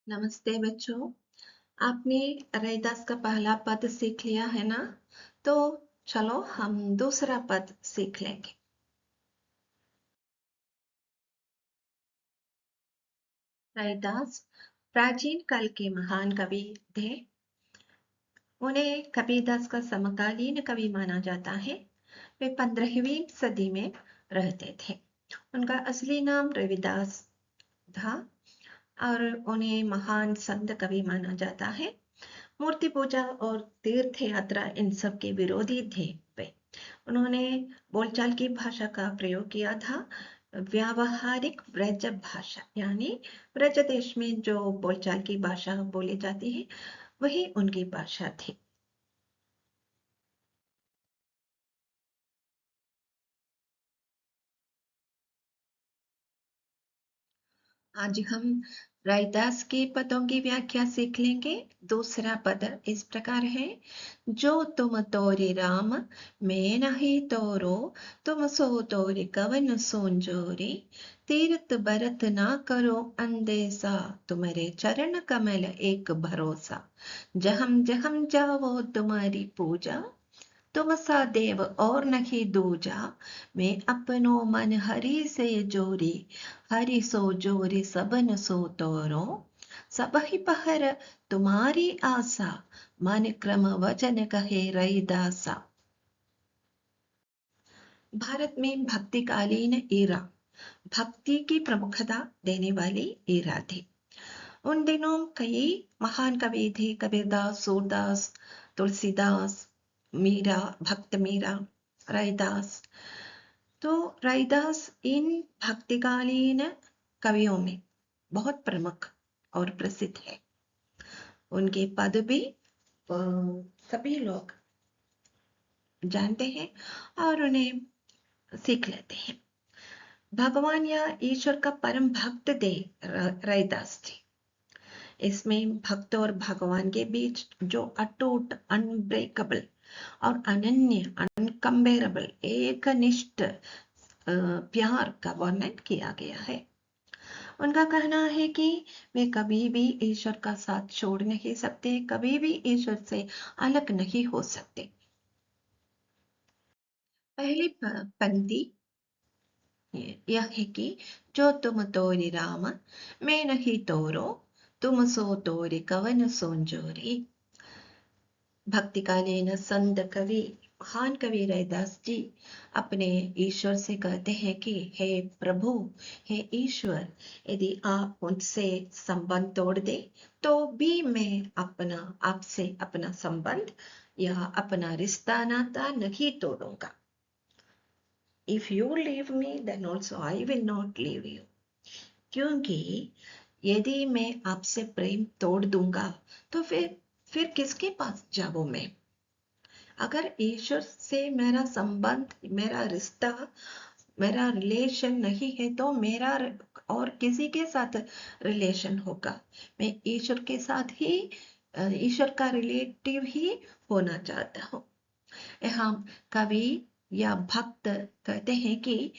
नमस्ते बच्चों। आपने रैदास का पहला पद सीख लिया है ना? तो चलो हम दूसरा पद सीख लेंगे। रैदास प्राचीन काल के महान कवि थे। उन्हें कबीरदास का समकालीन कवि माना जाता है। वे 15वीं सदी में रहते थे। उनका असली नाम रविदास था और उन्हें महान संत कवि माना जाता है। मूर्ति पूजा और तीर्थ यात्रा इन सब के विरोधी थे वे। उन्होंने बोलचाल की भाषा का प्रयोग किया था। व्यावहारिक ब्रज भाषा यानी ब्रज देश में जो बोलचाल की भाषा बोली जाती है वही उनकी भाषा थी। आज हम रैदास के पदों की व्याख्या सीख लेंगे। दूसरा पद इस प्रकार है। जो तुम तोरे राम मैं नहीं तोरो, तुम सो तोरे कवन सोंजोरे। तीर्थ बरत ना करो अंदेसा, तुम्हारे चरण कमल एक भरोसा। जहम जहम जावो तुम्हारी पूजा, तुम सा देव और नहीं दूजा। मैं अपनो मन हरि से जोरी, हरि सो जोरी सबन सो तोरो। सब ही पहर तुम्हारी आशा, मन क्रम वचन कहे रैदासा। भारत में भक्तिकालीन एरा भक्ति की प्रमुखता देने वाली एरा थी। उन दिनों कई महान कवि थे। कबीरदास, सूरदास, तुलसीदास, मीरा, भक्त मीरा, रैदास। तो रैदास इन भक्तिकालीन कवियों में बहुत प्रमुख और प्रसिद्ध है। उनके पद भी सभी लोग जानते हैं और उन्हें सीख लेते हैं। भगवान या ईश्वर का परम भक्त थे रैदास जी। इसमें भक्त और भगवान के बीच जो अटूट, अनब्रेकबल और अनन्य, अनकम्पेरेबल, एकनिष्ठ प्यार का वर्णन किया गया है। उनका कहना है कि वे कभी भी ईश्वर का साथ छोड़ नहीं सकते, कभी भी ईश्वर से अलग नहीं हो सकते। पहली पंक्ति यह है कि जो तुम तोरे राम मैं नहीं तोरो, तुम सो तोरे कवन सोंजोरी। भक्तिकालीन संत कवि, महान कवि रैदास जी अपने ईश्वर से कहते हैं कि हे प्रभु, हे ईश्वर, यदि आप मुझसे संबंध तोड़ दे तो भी मैं आपसे अपना संबंध या अपना रिश्ता नाता नहीं तोड़ूंगा। If you leave me then also I will not leave you. क्योंकि यदि मैं आपसे प्रेम तोड़ दूंगा तो फिर किसके पास जाऊं मैं? अगर ईश्वर से मेरा संबंध, मेरा रिश्ता, मेरा रिलेशन नहीं है तो मेरा और किसी के साथ रिलेशन होगा? मैं ईश्वर के साथ ही, ईश्वर का रिलेटिव ही होना चाहता हूँ। यहाँ कवि या भक्त कहते हैं कि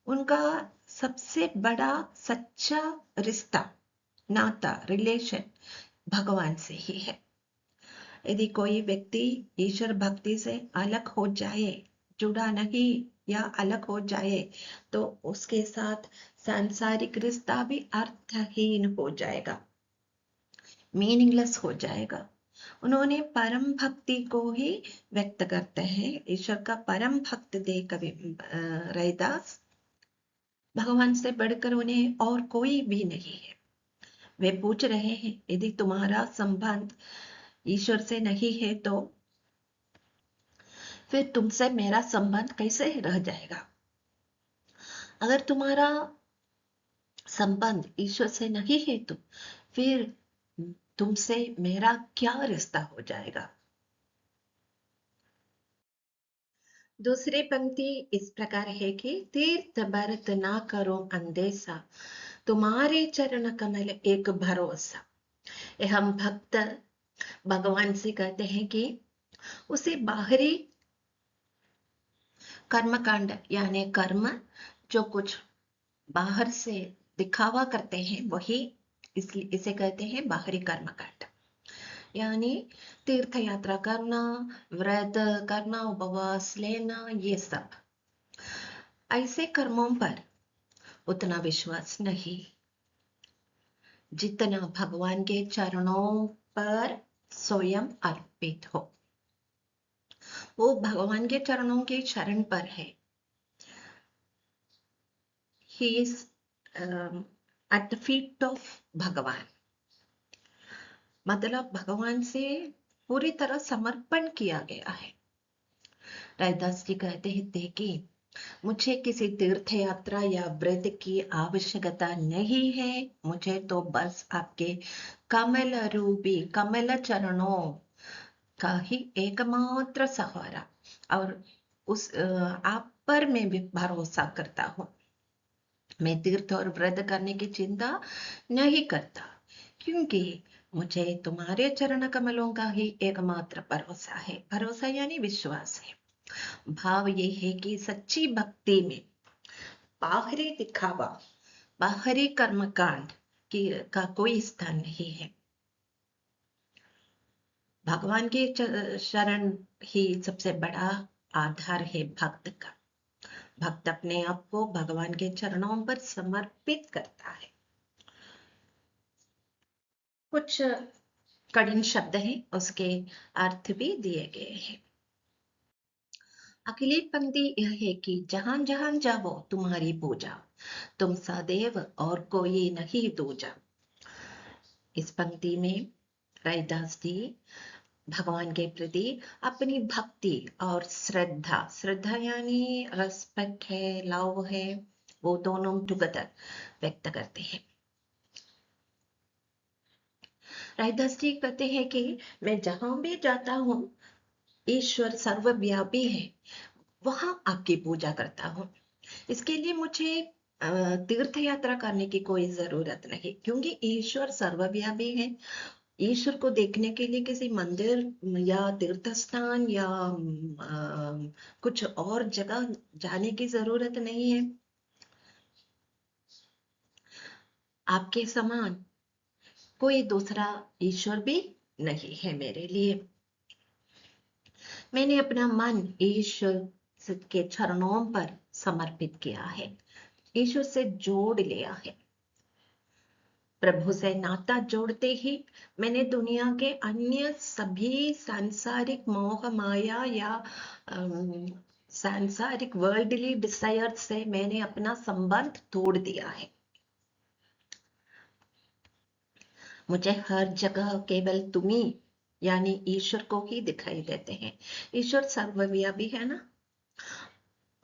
उनका सबसे बड़ा सच्चा रिश्ता, नाता, रिलेशन भगवान से ही है। यदि कोई व्यक्ति ईश्वर भक्ति से अलग हो जाए, जुड़ा नहीं या अलग हो जाए तो उसके साथ सांसारिक रिश्ता भी अर्थहीन हो जाएगा, मीनिंगलेस हो जाएगा। उन्होंने परम भक्ति को ही व्यक्त करते हैं। ईश्वर का परम भक्त थे कवि रैदास। भगवान से बढ़कर उन्हें और कोई भी नहीं है। वे पूछ रहे हैं यदि तुम्हारा संबंध ईश्वर से नहीं है तो फिर तुमसे मेरा संबंध कैसे रह जाएगा? अगर तुम्हारा संबंध ईश्वर से नहीं है तो फिर तुमसे मेरा क्या रिश्ता हो जाएगा? दूसरी पंक्ति इस प्रकार है कि तीर्थ बरत ना करो अंदेशा, तुम्हारे चरण कमल एक भरोसा। हम भक्त भगवान से कहते हैं कि उसे बाहरी कर्मकांड यानी कर्म जो कुछ बाहर से दिखावा करते हैं वही इसलिए इसे कहते हैं बाहरी कर्मकांड। यानी तीर्थ यात्रा करना, व्रत करना, उपवास लेना, ये सब ऐसे कर्मों पर उतना विश्वास नहीं जितना भगवान के चरणों पर स्वयं अर्पित हो। वो भगवान के चरणों के शरण पर है। He is at the feet of भगवान, मतलब भगवान से पूरी तरह समर्पण किया गया है। रैदास जी कहते थे कि मुझे किसी तीर्थ यात्रा या व्रत की आवश्यकता नहीं है, मुझे तो बस आपके कमल रूपी कमल चरणों का ही एकमात्र सहारा और उस आप पर मैं भी भरोसा करता हूँ। मैं तीर्थ और व्रत करने की चिंता नहीं करता, क्योंकि मुझे तुम्हारे चरण कमलों का ही एकमात्र भरोसा है। भरोसा यानी विश्वास है। भाव ये है कि सच्ची भक्ति में बाहरी दिखावा, बाहरी कर्मकांड का कोई स्थान नहीं है। भगवान के शरण ही सबसे बड़ा आधार है भक्त का। भक्त अपने आप को भगवान के चरणों पर समर्पित करता है। कुछ कठिन शब्द हैं, उसके अर्थ भी दिए गए हैं। अगली पंक्ति यह है कि जहां जहां जाओ तुम्हारी पूजा, तुम सदैव और कोई नहीं दूजा। इस पंक्ति में रैदास जी भगवान के प्रति अपनी भक्ति और श्रद्धा, श्रद्धा यानी रेस्पेक्ट है, लव है, वो दोनों टुगेदर व्यक्त करते हैं। रैदास जी कहते हैं कि मैं जहां भी जाता हूँ ईश्वर सर्वव्यापी है, वहां आपकी पूजा करता हूँ। इसके लिए मुझे तीर्थ यात्रा करने की कोई जरूरत नहीं, क्योंकि ईश्वर सर्वव्यापी है। ईश्वर को देखने के लिए किसी मंदिर या तीर्थ स्थान या कुछ और जगह जाने की जरूरत नहीं है। आपके समान कोई दूसरा ईश्वर भी नहीं है मेरे लिए। मैंने अपना मन ईश्वर के चरणों पर समर्पित किया है, ईश्वर से जोड़ लिया है। प्रभु से नाता जोड़ते ही मैंने दुनिया के अन्य सभी सांसारिक मोह माया या सांसारिक वर्ल्डली डिजायर से मैंने अपना संबंध तोड़ दिया है। मुझे हर जगह केवल तुम ही यानी ईश्वर को ही दिखाई देते हैं। ईश्वर सर्वव्यापी है ना,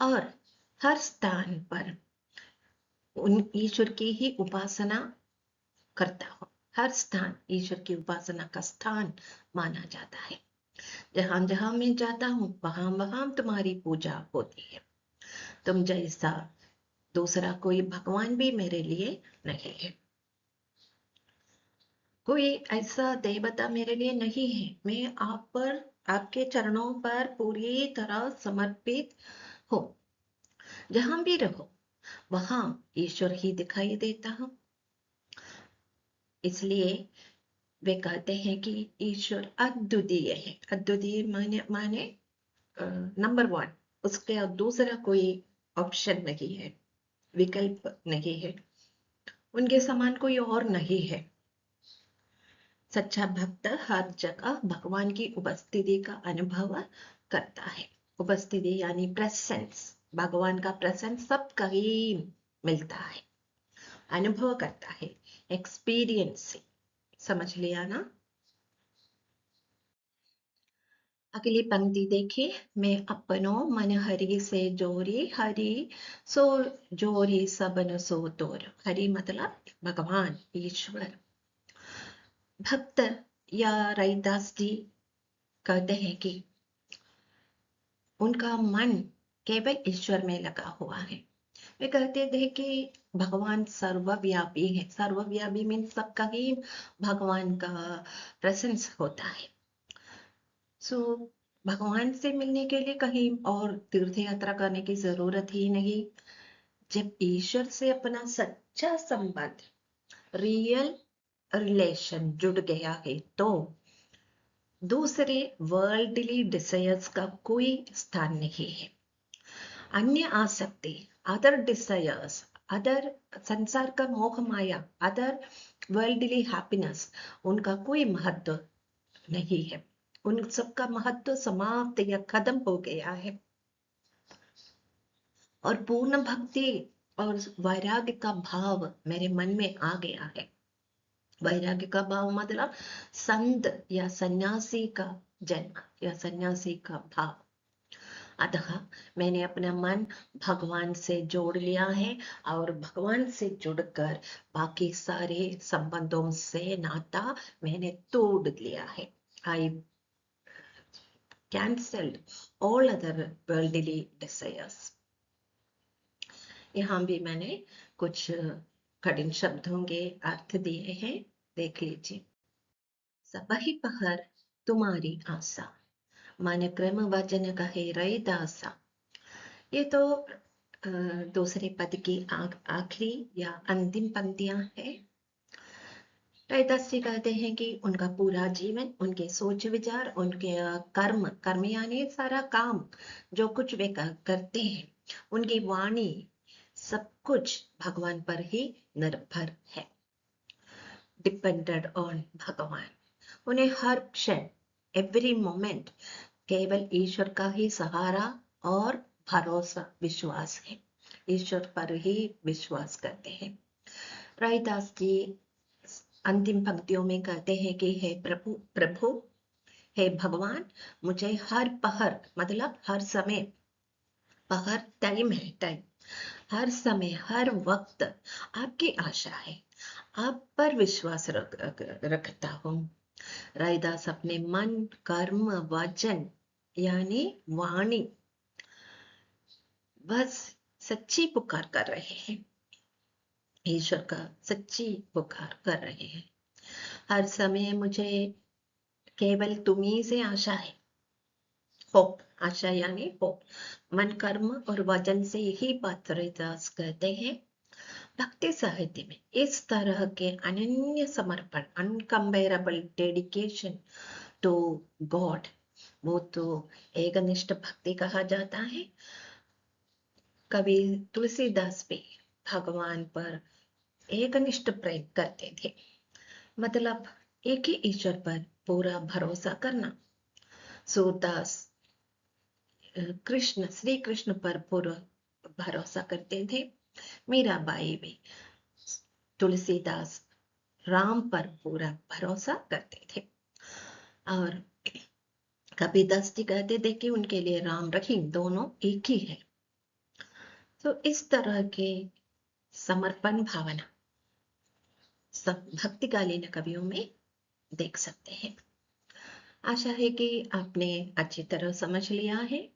और हर स्थान पर उन ईश्वर की ही उपासना करता हूँ। हर स्थान ईश्वर की उपासना का स्थान माना जाता है। जहां जहां मैं जाता हूँ वहां वहां तुम्हारी पूजा होती है। तुम जैसा दूसरा कोई भगवान भी मेरे लिए नहीं है, कोई ऐसा देवता मेरे लिए नहीं है। मैं आप पर, आपके चरणों पर पूरी तरह समर्पित हूँ। जहां भी रहो वहां ईश्वर ही दिखाई देता हूँ। इसलिए वे कहते हैं कि ईश्वर अद्वितीय है। अद्वितीय माने नंबर वन, उसके दूसरा कोई ऑप्शन नहीं है, विकल्प नहीं है, उनके समान कोई और नहीं है। सच्चा भक्त हर जगह भगवान की उपस्थिति का अनुभव करता है। उपस्थिति यानी प्रेजेंस, भगवान का प्रेजेंस सब कहीं मिलता है, अनुभव करता है, एक्सपीरियंस से। समझ लिया ना। अगली पंक्ति देखिए, मैं अपनो मन हरि से जोरी, हरि सो जोरी सबन सो तोर। हरि मतलब भगवान ईश्वर। भक्त या रैदास जी कहते हैं कि उनका मन केवल ईश्वर में लगा हुआ है। वे कहते थे कि भगवान सर्वव्यापी है। सर्वव्यापी मीन सब कहीं भगवान का प्रेजेंस होता है। सो भगवान से मिलने के लिए कहीं और तीर्थ यात्रा करने की जरूरत ही नहीं। जब ईश्वर से अपना सच्चा संबंध, रियल रिलेशन जुड़ गया है तो दूसरे वर्ल्डली डिजायर्स का कोई स्थान नहीं है। अन्य आसक्ति, अदर डिजायर्स, अदर संसार का मोह माया, अदर वर्ल्डली हैप्पीनेस, उनका कोई महत्व नहीं है। उन सबका महत्व समाप्त या खत्म हो गया है और पूर्ण भक्ति और वैराग्य का भाव मेरे मन में आ गया है। वैराग्य का भाव मतलब संत या सन्यासी का जन्म या सन्यासी का भाव। अतः मैंने अपना मन भगवान से जोड़ लिया है और भगवान से जुड़कर बाकी सारे संबंधों से नाता मैंने तोड़ लिया है। I cancelled all other worldly desires. यहाँ भी मैंने कुछ कठिन शब्दों के अर्थ दिए हैं, देख लीजिए। सबहि पहर तुम्हारी आशा, मन क्रम वचन कहे रैदासा। ये तो दूसरे पद की आखिरी या अंतिम पंक्तियां हैं। रैदास जी कहते हैं कि उनका पूरा जीवन, उनके सोच विचार, उनके कर्म यानी सारा काम जो कुछ वे करते हैं, उनकी वाणी, सब कुछ भगवान पर ही निर्भर है, डिपेंडेड ऑन भगवान। उन्हें हर क्षण, एवरी मोमेंट केवल ईश्वर का ही सहारा और भरोसा, विश्वास है। ईश्वर पर ही विश्वास करते हैं। रैदास जी अंतिम पंक्तियों में कहते हैं कि हे प्रभु प्रभु, हे भगवान, मुझे हर पहर मतलब हर समय, पहर टाइम है, टाइम, हर समय हर वक्त आपकी आशा है, आप पर विश्वास रखता हूँ। रैदास अपने मन, कर्म, वचन यानी वाणी, बस सच्ची पुकार कर रहे हैं, ईश्वर का सच्ची पुकार कर रहे हैं। हर समय मुझे केवल तुम्ही से आशा है, होप, आशा यानी होप। मन, कर्म और वचन से यही बात रैदास कहते हैं। भक्ति साहित्य में इस तरह के अनन्य समर्पण, अनकम्पेरेबल डेडिकेशन टू गॉड, वो तो एकनिष्ठ भक्ति कहा जाता है। कवि तुलसीदास भी भगवान पर एकनिष्ठ प्रेम करते थे, मतलब एक ही ईश्वर पर पूरा भरोसा करना। सूरदास कृष्ण, श्री कृष्ण पर पूरा भरोसा करते थे। मीराबाई भी तुलसीदास राम पर पूरा भरोसा करते थे। और कबीरदास जी कहते थे कि उनके लिए राम रहीम दोनों एक ही है। तो इस तरह के समर्पण भावना सब भक्तिकालीन कवियों में देख सकते हैं। आशा है कि आपने अच्छी तरह समझ लिया है।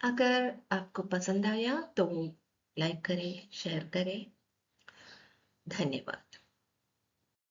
अगर आपको पसंद आया तो लाइक करें, शेयर करें। धन्यवाद।